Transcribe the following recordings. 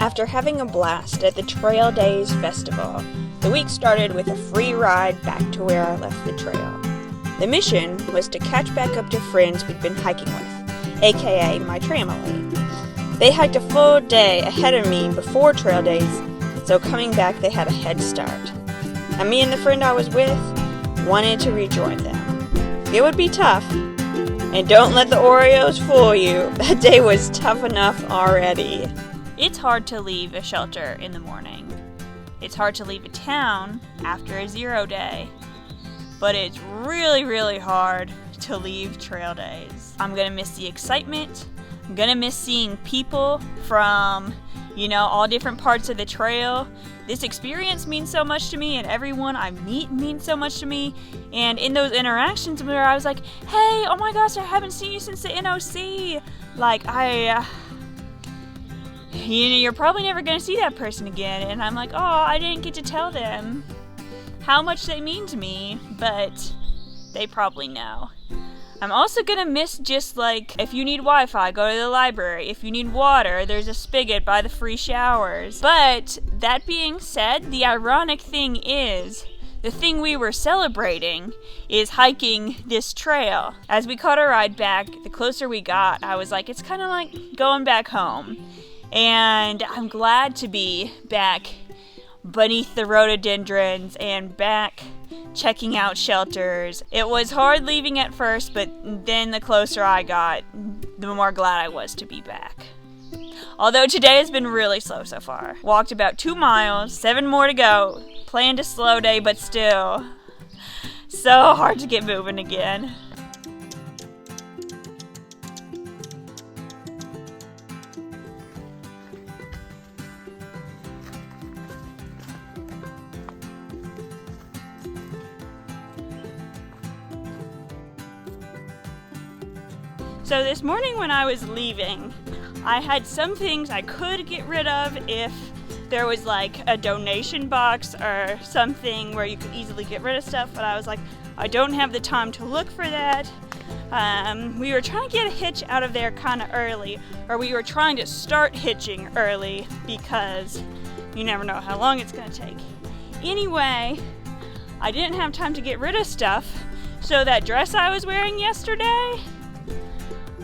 After having a blast at the Trail Days Festival, the week started with a free ride back to where I left the trail. The mission was to catch back up to friends we'd been hiking with, aka my TRAMILY. They hiked a full day ahead of me before Trail Days, so coming back they had a head start. And me and the friend I was with wanted to rejoin them. It would be tough, and don't let the Oreos fool you, that day was tough enough already. It's hard to leave a shelter in the morning. It's hard to leave a town after a 0 day. But it's really, really hard to leave trail days. I'm gonna miss the excitement. I'm gonna miss seeing people from, all different parts of the trail. This experience means so much to me, and everyone I meet means so much to me. And in those interactions where I was like, hey, oh my gosh, I haven't seen you since the NOC. You're probably never going to see that person again. And I'm like, oh, I didn't get to tell them how much they mean to me, but they probably know. I'm also going to miss just if you need Wi-Fi, go to the library. If you need water, there's a spigot by the free showers. But that being said, the ironic thing is, the thing we were celebrating is hiking this trail. As we caught a ride back, the closer we got, I was like, it's kind of like going back home. And I'm glad to be back beneath the rhododendrons and back checking out shelters. It was hard leaving at first, but then the closer I got, the more glad I was to be back. Although today has been really slow so far. Walked about 2 miles, 7 more to go. Planned a slow day, but still so hard to get moving again. So this morning when I was leaving, I had some things I could get rid of if there was a donation box or something where you could easily get rid of stuff, but I was like, I don't have the time to look for that. We were trying to get a hitch out of there kind of early, or we were trying to start hitching early because you never know how long it's going to take. Anyway, I didn't have time to get rid of stuff, so that dress I was wearing yesterday,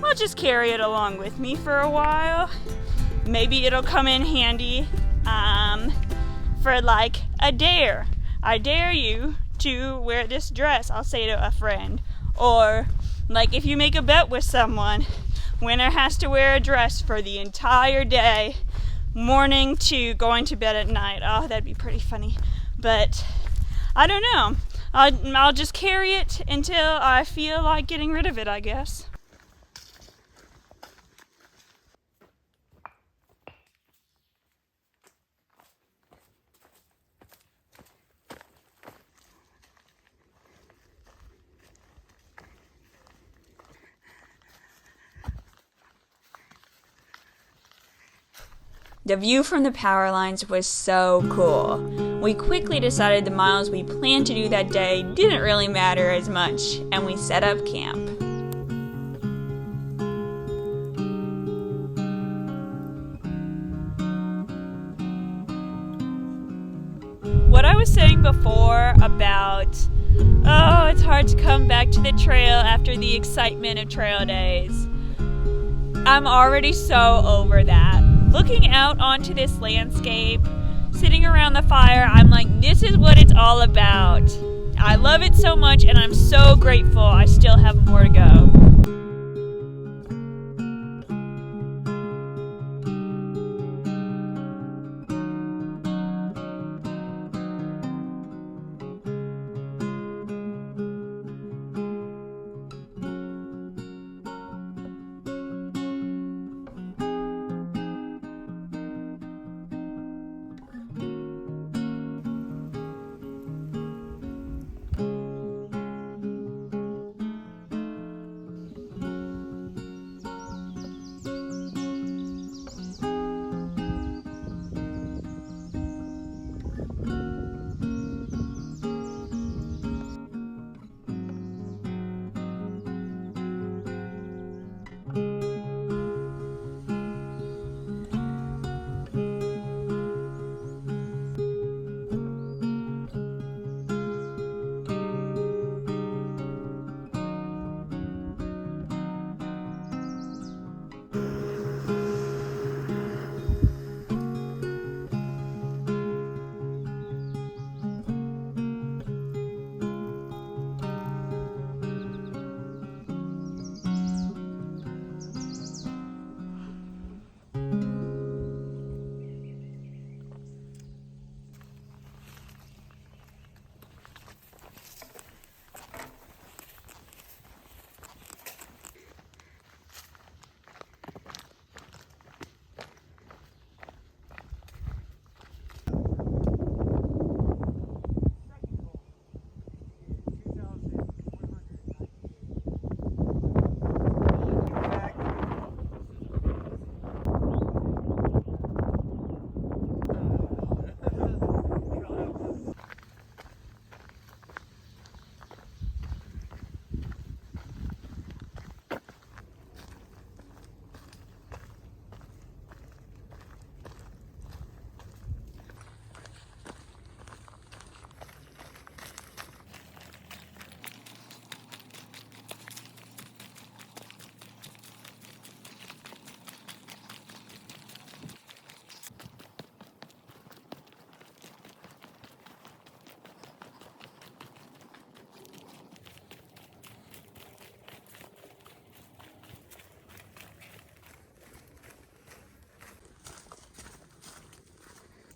I'll just carry it along with me for a while. Maybe it'll come in handy for a dare. I dare you to wear this dress, I'll say to a friend. Or if you make a bet with someone, winner has to wear a dress for the entire day, morning to going to bed at night. Oh, that'd be pretty funny. But I don't know. I'll just carry it until I feel like getting rid of it, I guess. The view from the power lines was so cool. We quickly decided the miles we planned to do that day didn't really matter as much, and we set up camp. What I was saying before about, it's hard to come back to the trail after the excitement of trail days, I'm already so over that. Looking out onto this landscape, sitting around the fire, I'm like, this is what it's all about. I love it so much, and I'm so grateful I still have more to go.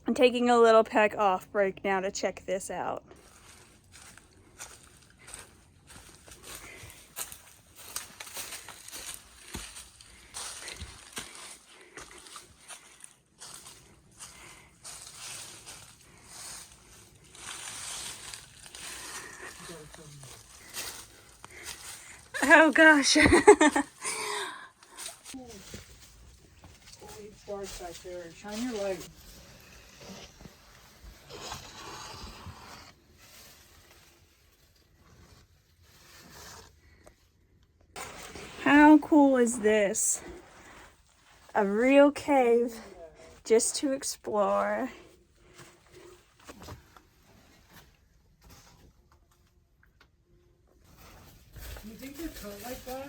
I'm taking a little peck off break now to check this out. Oh gosh. Holy dark back there. Shine your light. How cool is this? A real cave just to explore. Do you think they're cut like that?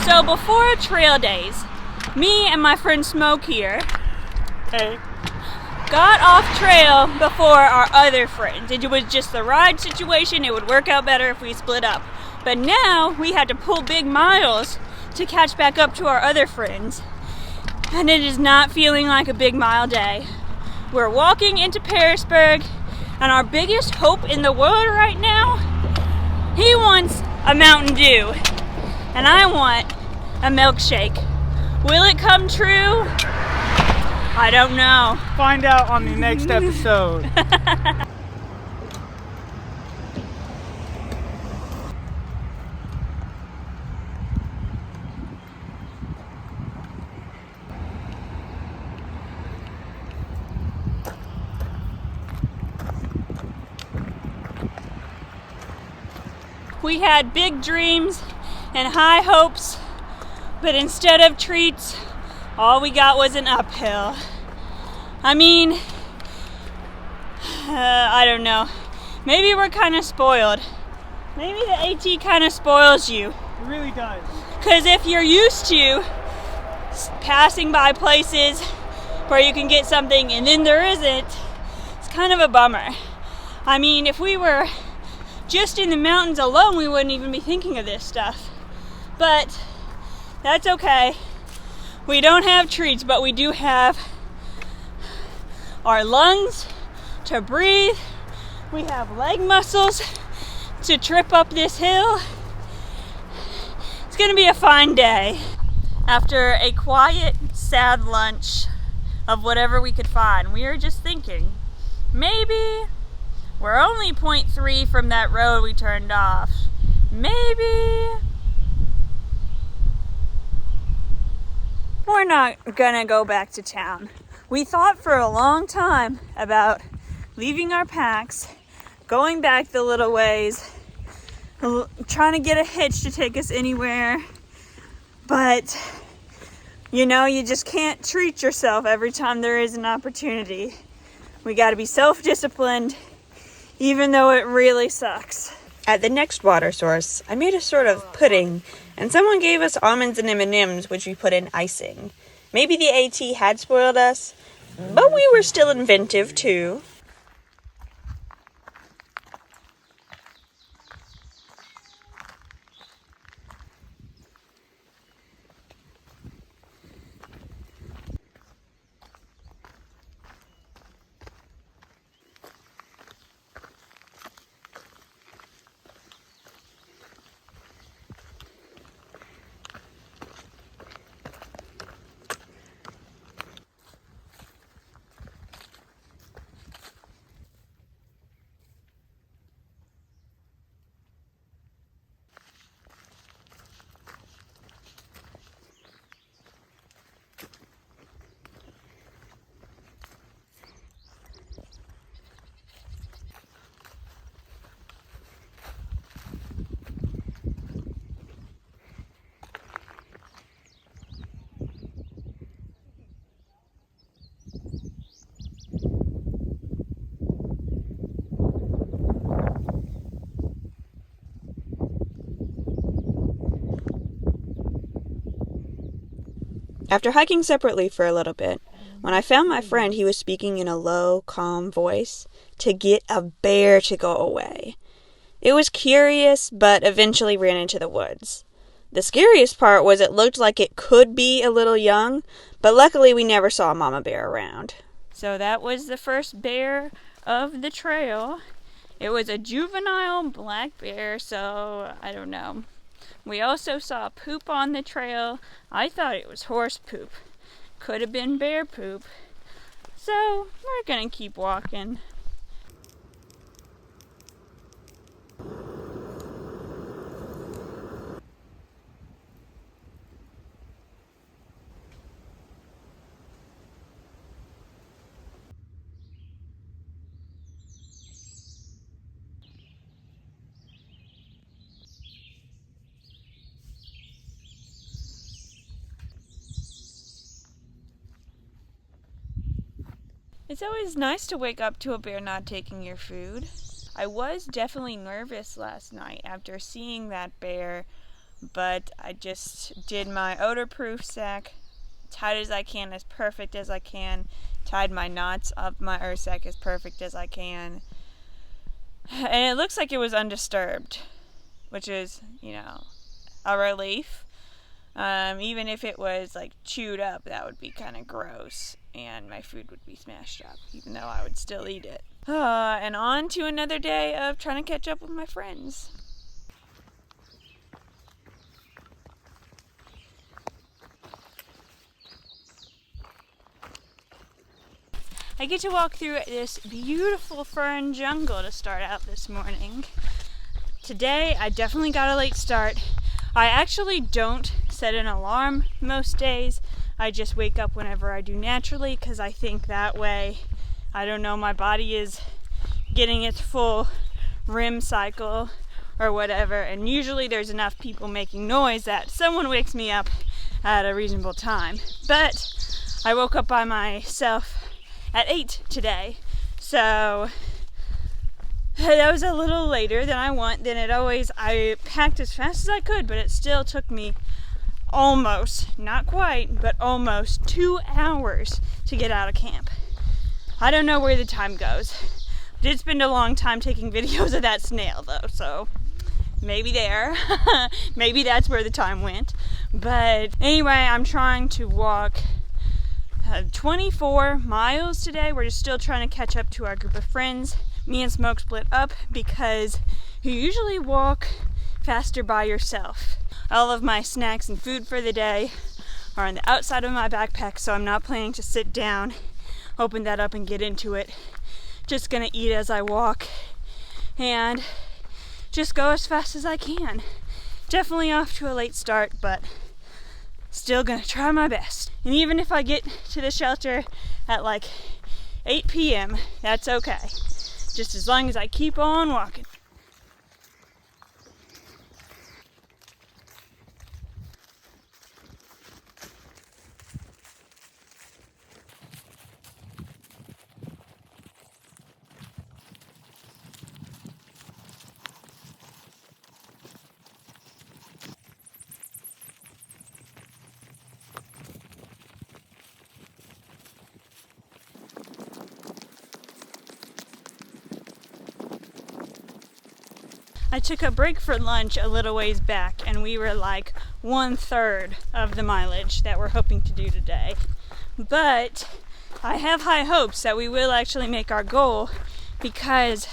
So before trail days, me and my friend Smoke here got off trail before our other friends. It was just the ride situation. It would work out better if we split up. But now we had to pull big miles to catch back up to our other friends. And it is not feeling like a big mile day. We're walking into Pearisburg, and our biggest hope in the world right now, he wants a Mountain Dew, and I want a milkshake. Will it come true? I don't know. Find out on the next episode. We had big dreams and high hopes, but instead of treats, all we got was an uphill. I mean, I don't know. Maybe we're kind of spoiled. Maybe the AT kind of spoils you. It really does. Because if you're used to passing by places where you can get something and then there isn't, it's kind of a bummer. I mean, if we were just in the mountains alone, we wouldn't even be thinking of this stuff. But that's okay. We don't have treats, but we do have our lungs to breathe. We have leg muscles to trip up this hill. It's gonna be a fine day. After a quiet, sad lunch of whatever we could find, we were just thinking, maybe we're only 0.3 from that road we turned off. Maybe we're not gonna go back to town. We thought for a long time about leaving our packs, going back the little ways, trying to get a hitch to take us anywhere. But, you know, you just can't treat yourself every time there is an opportunity. We gotta be self-disciplined, even though it really sucks. At the next water source, I made a sort of pudding, and someone gave us almonds and M&Ms, which we put in icing. Maybe the AT had spoiled us, but we were still inventive too. After hiking separately for a little bit, when I found my friend, he was speaking in a low, calm voice to get a bear to go away. It was curious, but eventually ran into the woods. The scariest part was it looked like it could be a little young, but luckily we never saw a mama bear around. So that was the first bear of the trail. It was a juvenile black bear, so I don't know. We also saw poop on the trail. I thought it was horse poop. Could have been bear poop. So we're gonna keep walking. It's always nice to wake up to a bear not taking your food. I was definitely nervous last night after seeing that bear, but I just did my odor-proof sack, tight as I can, as perfect as I can, tied my knots up my earth sack as perfect as I can, and it looks like it was undisturbed, which is, a relief. Even if it was like chewed up, that would be kind of gross, and my food would be smashed up, even though I would still eat it. And on to another day of trying to catch up with my friends. I get to walk through this beautiful fern jungle to start out this morning. Today, I definitely got a late start. I actually don't set an alarm most days. I just wake up whenever I do naturally, because I think that way, my body is getting its full REM cycle or whatever, and usually there's enough people making noise that someone wakes me up at a reasonable time. But I woke up by myself at 8 today, so that was a little later than I packed as fast as I could, but it still took me almost, not quite, but almost 2 hours to get out of camp. I don't know where the time goes. I did spend a long time taking videos of that snail though, so maybe maybe that's where the time went. But anyway, I'm trying to walk 24 miles today. We're just still trying to catch up to our group of friends. Me and Smoke split up because you usually walk faster by yourself. All of my snacks and food for the day are on the outside of my backpack, so I'm not planning to sit down, open that up and get into it. Just gonna eat as I walk and just go as fast as I can. Definitely off to a late start, but still gonna try my best. And even if I get to the shelter at like 8 p.m., that's okay. Just as long as I keep on walking. I took a break for lunch a little ways back, and we were like 1/3 of the mileage that we're hoping to do today. But I have high hopes that we will actually make our goal, because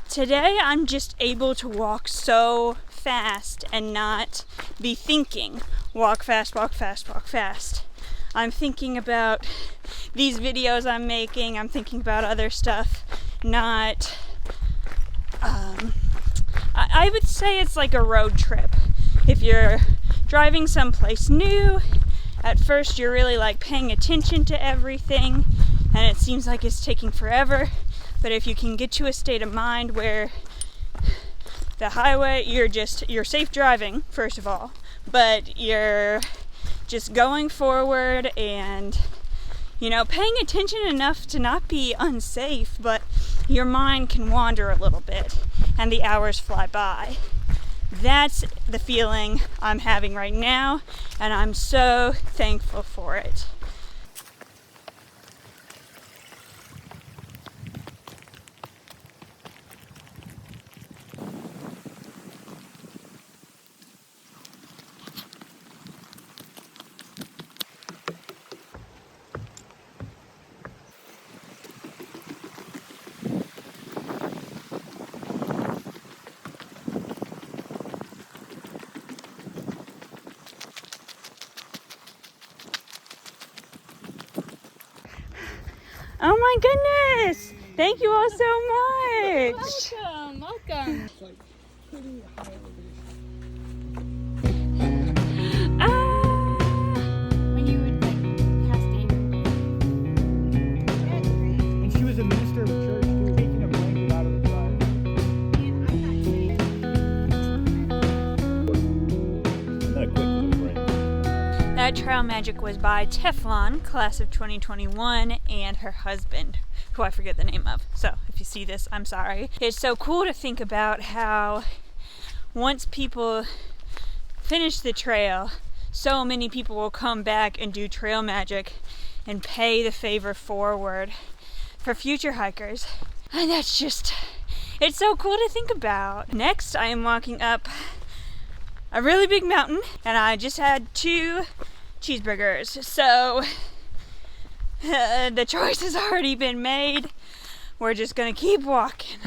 today I'm just able to walk so fast and not be thinking, walk fast, walk fast, walk fast. I'm thinking about these videos I'm making, I'm thinking about other stuff, not I would say it's like a road trip. If you're driving someplace new, at first you're really like paying attention to everything and it seems like it's taking forever. But if you can get to a state of mind where the highway, you're safe driving, first of all, but you're just going forward and, paying attention enough to not be unsafe, but your mind can wander a little bit and the hours fly by. That's the feeling I'm having right now, and I'm so thankful for it. Oh my goodness! Thank you all so much! Welcome, welcome. When you would like casting. And she was a minister of a church too, taking a blanket out of the dryer. That quick little break. That trail magic was by Teflon, class of 2021, and her husband, who I forget the name of. So if you see this, I'm sorry. It's so cool to think about how once people finish the trail, so many people will come back and do trail magic and pay the favor forward for future hikers. And that's just, it's so cool to think about. Next, I am walking up a really big mountain, and I just had 2 cheeseburgers. So the choice has already been made. We're just gonna keep walking.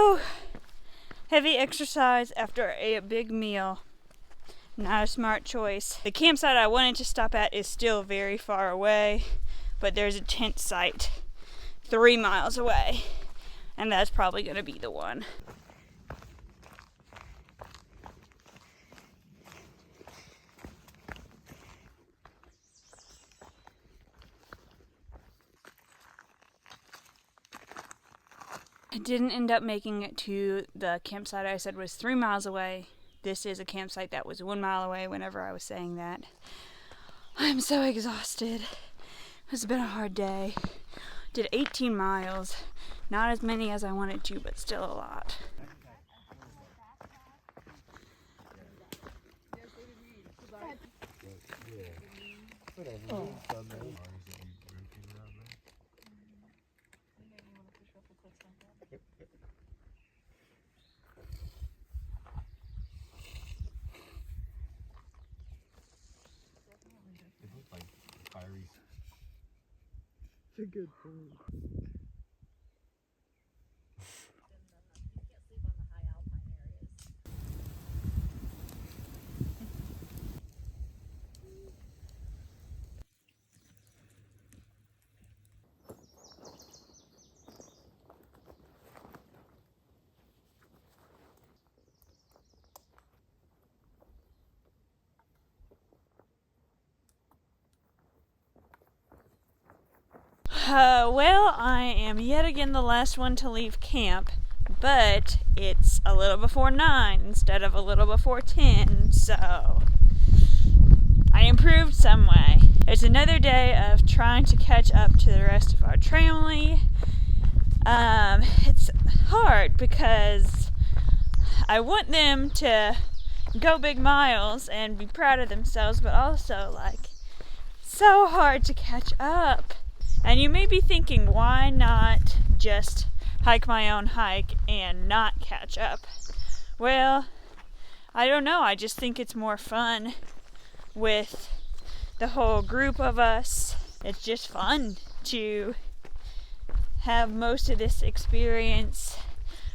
Oh, heavy exercise after a big meal. Not a smart choice. The campsite I wanted to stop at is still very far away, but there's a tent site 3 miles away, and that's probably going to be the one. I didn't end up making it to the campsite I said was 3 miles away. This is a campsite that was 1 mile away whenever I was saying that. I'm so exhausted. It's been a hard day. Did 18 miles. Not as many as I wanted to, but still a lot. It's a good point. Well, I am yet again the last one to leave camp, but it's a little before 9 instead of a little before 10, so I improved some way. It's another day of trying to catch up to the rest of our TRAMILY. It's hard because I want them to go big miles and be proud of themselves, but also, so hard to catch up. And you may be thinking, why not just hike my own hike and not catch up? Well, I don't know. I just think it's more fun with the whole group of us. It's just fun to have most of this experience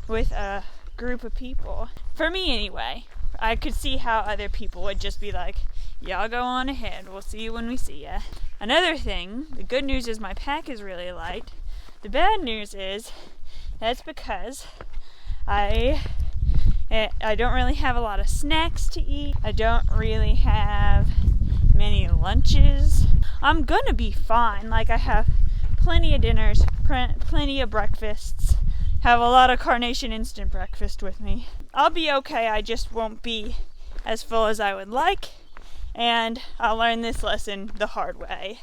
with a group of people. For me, anyway. I could see how other people would just be like, y'all go on ahead. We'll see you when we see ya. Another thing, the good news is my pack is really light. The bad news is that's because I don't really have a lot of snacks to eat. I don't really have many lunches. I'm gonna be fine. I have plenty of dinners, plenty of breakfasts. Have a lot of Carnation instant breakfast with me. I'll be okay, I just won't be as full as I would like, and I'll learn this lesson the hard way.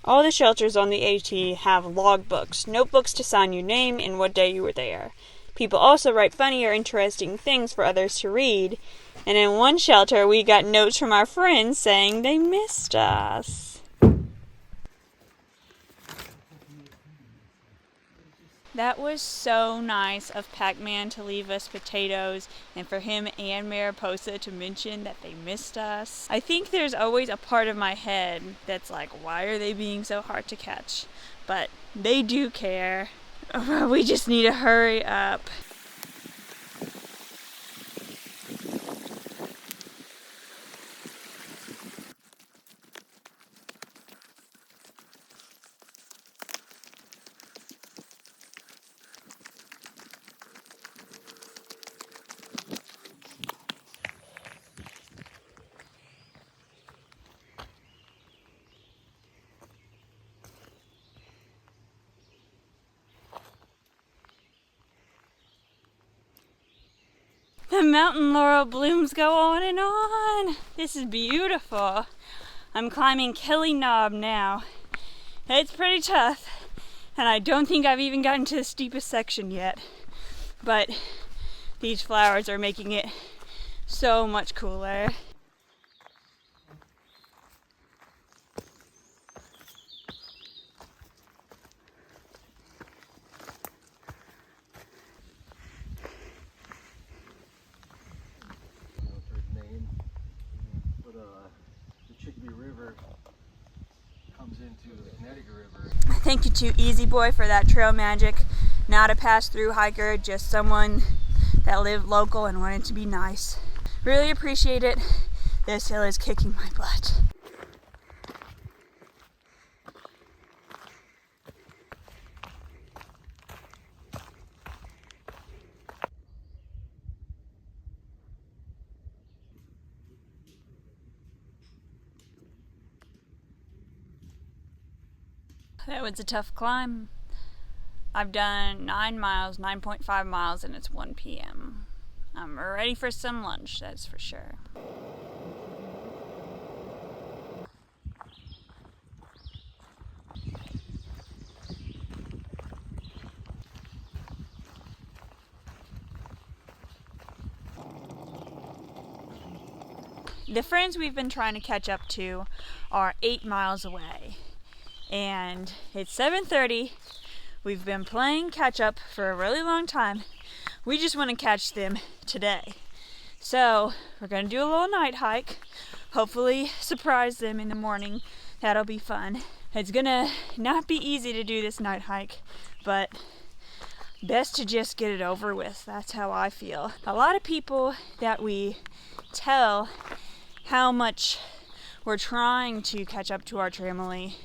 All the shelters on the AT have logbooks, notebooks to sign your name and what day you were there. People also write funny or interesting things for others to read, and in one shelter we got notes from our friends saying they missed us. That was so nice of Pac-Man to leave us potatoes, and for him and Mariposa to mention that they missed us. I think there's always a part of my head that's like, why are they being so hard to catch? But they do care. We just need to hurry up. The mountain laurel blooms go on and on. This is beautiful. I'm climbing Kelly Knob now. It's pretty tough, and I don't think I've even gotten to the steepest section yet. But these flowers are making it so much cooler. Thank you to Easy Boy for that trail magic. Not a pass-through hiker, just someone that lived local and wanted to be nice. Really appreciate it. This hill is kicking my butt. That was a tough climb. I've done 9 miles, 9.5 miles, and it's 1 p.m. I'm ready for some lunch, that's for sure. The friends we've been trying to catch up to are 8 miles away. And it's 7:30. We've been playing catch up for a really long time. We just want to catch them today. So we're going to do a little night hike. Hopefully surprise them in the morning. That'll be fun. It's going to not be easy to do this night hike, but best to just get it over with. That's how I feel. A lot of people that we tell how much we're trying to catch up to our TRAMILY,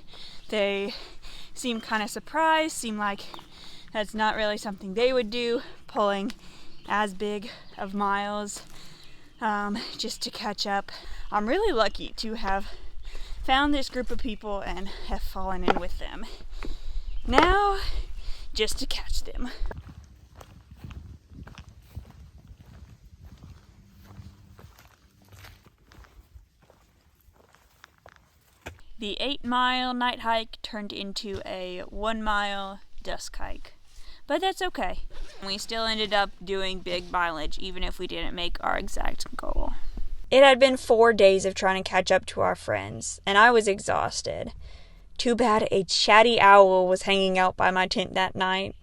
they seem kind of surprised, seem like that's not really something they would do, pulling as big of miles just to catch up. I'm really lucky to have found this group of people and have fallen in with them. Now, just to catch them. The 8-mile night hike turned into a 1-mile dusk hike, but that's okay. We still ended up doing big mileage, even if we didn't make our exact goal. It had been 4 days of trying to catch up to our friends, and I was exhausted. Too bad a chatty owl was hanging out by my tent that night.